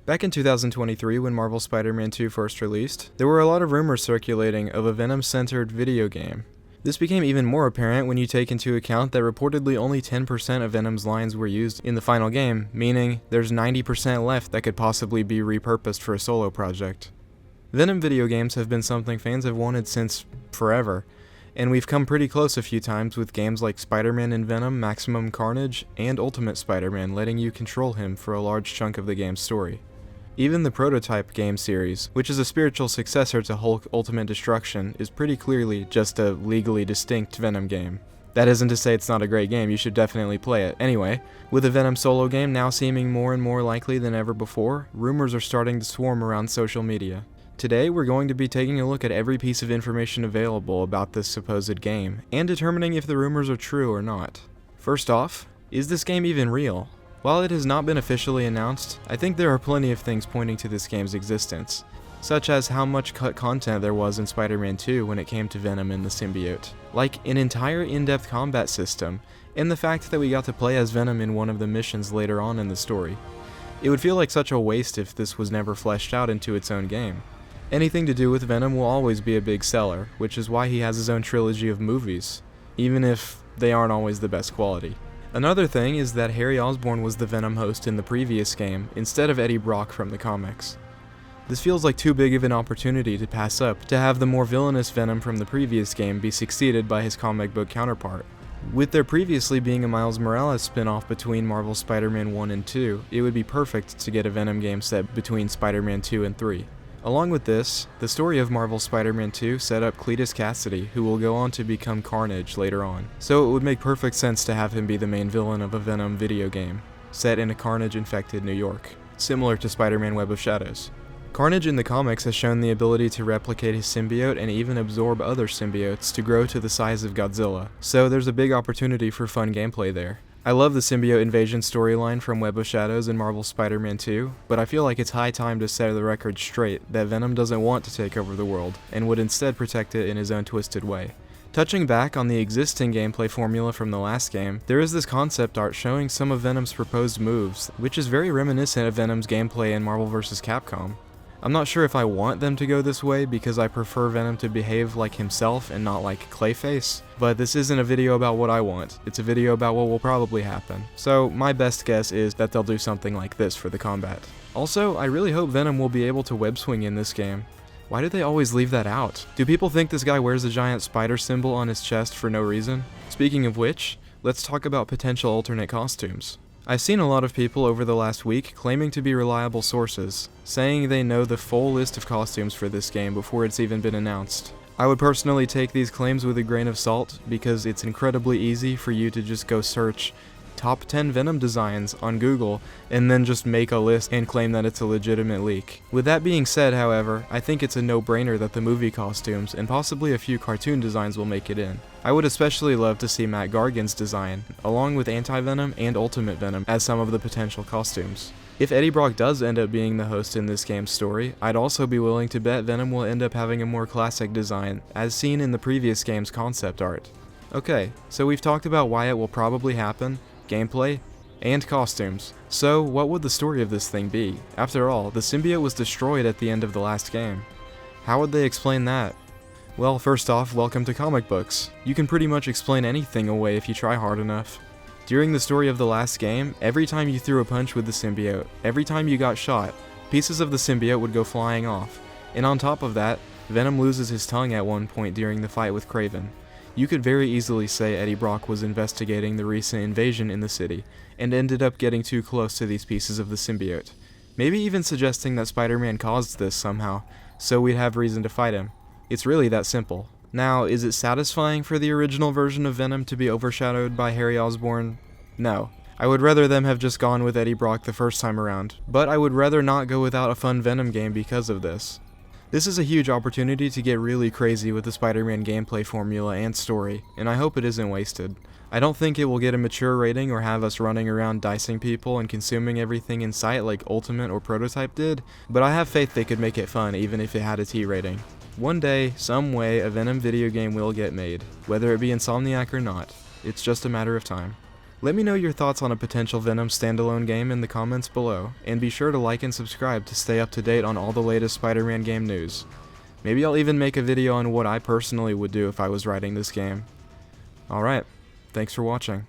Back in 2023, when Marvel's Spider-Man 2 first released, there were a lot of rumors circulating of a Venom-centered video game. This became even more apparent when you take into account that reportedly only 10% of Venom's lines were used in the final game, meaning there's 90% left that could possibly be repurposed for a solo project. Venom video games have been something fans have wanted since forever, and we've come pretty close a few times with games like Spider-Man and Venom, Maximum Carnage, and Ultimate Spider-Man letting you control him for a large chunk of the game's story. Even the Prototype game series, which is a spiritual successor to Hulk Ultimate Destruction, is pretty clearly just a legally distinct Venom game. That isn't to say it's not a great game, you should definitely play it. Anyway, with the Venom solo game now seeming more and more likely than ever before, rumors are starting to swarm around social media. Today, we're going to be taking a look at every piece of information available about this supposed game, and determining if the rumors are true or not. First off, is this game even real? While it has not been officially announced, I think there are plenty of things pointing to this game's existence, such as how much cut content there was in Spider-Man 2 when it came to Venom and the symbiote, like an entire in-depth combat system, and the fact that we got to play as Venom in one of the missions later on in the story. It would feel like such a waste if this was never fleshed out into its own game. Anything to do with Venom will always be a big seller, which is why he has his own trilogy of movies, even if they aren't always the best quality. Another thing is that Harry Osborn was the Venom host in the previous game, instead of Eddie Brock from the comics. This feels like too big of an opportunity to pass up, to have the more villainous Venom from the previous game be succeeded by his comic book counterpart. With there previously being a Miles Morales spin-off between Marvel's Spider-Man 1 and 2, it would be perfect to get a Venom game set between Spider-Man 2 and 3. Along with this, the story of Marvel's Spider-Man 2 set up Cletus Cassidy, who will go on to become Carnage later on, so it would make perfect sense to have him be the main villain of a Venom video game, set in a Carnage-infected New York, similar to Spider-Man Web of Shadows. Carnage in the comics has shown the ability to replicate his symbiote and even absorb other symbiotes to grow to the size of Godzilla, so there's a big opportunity for fun gameplay there. I love the symbiote invasion storyline from Web of Shadows and Marvel's Spider-Man 2, but I feel like it's high time to set the record straight that Venom doesn't want to take over the world, and would instead protect it in his own twisted way. Touching back on the existing gameplay formula from the last game, there is this concept art showing some of Venom's proposed moves, which is very reminiscent of Venom's gameplay in Marvel vs. Capcom. I'm not sure if I want them to go this way because I prefer Venom to behave like himself and not like Clayface, but this isn't a video about what I want, it's a video about what will probably happen. So my best guess is that they'll do something like this for the combat. Also, I really hope Venom will be able to web swing in this game. Why do they always leave that out? Do people think this guy wears a giant spider symbol on his chest for no reason? Speaking of which, let's talk about potential alternate costumes. I've seen a lot of people over the last week claiming to be reliable sources, saying they know the full list of costumes for this game before it's even been announced. I would personally take these claims with a grain of salt because it's incredibly easy for you to just go search top 10 Venom designs on Google and then just make a list and claim that it's a legitimate leak. With that being said, however, I think it's a no-brainer that the movie costumes and possibly a few cartoon designs will make it in. I would especially love to see Matt Gargan's design, along with Anti-Venom and Ultimate Venom, as some of the potential costumes. If Eddie Brock does end up being the host in this game's story, I'd also be willing to bet Venom will end up having a more classic design, as seen in the previous game's concept art. Okay, so we've talked about why it will probably happen, gameplay, and costumes. So what would the story of this thing be? After all, the symbiote was destroyed at the end of the last game. How would they explain that? Well, first off, welcome to comic books. You can pretty much explain anything away if you try hard enough. During the story of the last game, every time you threw a punch with the symbiote, every time you got shot, pieces of the symbiote would go flying off. And on top of that, Venom loses his tongue at one point during the fight with Kraven. You could very easily say Eddie Brock was investigating the recent invasion in the city, and ended up getting too close to these pieces of the symbiote. Maybe even suggesting that Spider-Man caused this somehow, so we'd have reason to fight him. It's really that simple. Now, is it satisfying for the original version of Venom to be overshadowed by Harry Osborn? No. I would rather them have just gone with Eddie Brock the first time around, but I would rather not go without a fun Venom game because of this. This is a huge opportunity to get really crazy with the Spider-Man gameplay formula and story, and I hope it isn't wasted. I don't think it will get a mature rating or have us running around dicing people and consuming everything in sight like Ultimate or Prototype did, but I have faith they could make it fun even if it had a T rating. One day, some way, a Venom video game will get made, whether it be Insomniac or not. It's just a matter of time. Let me know your thoughts on a potential Venom standalone game in the comments below, and be sure to like and subscribe to stay up to date on all the latest Spider-Man game news. Maybe I'll even make a video on what I personally would do if I was writing this game. Alright, thanks for watching.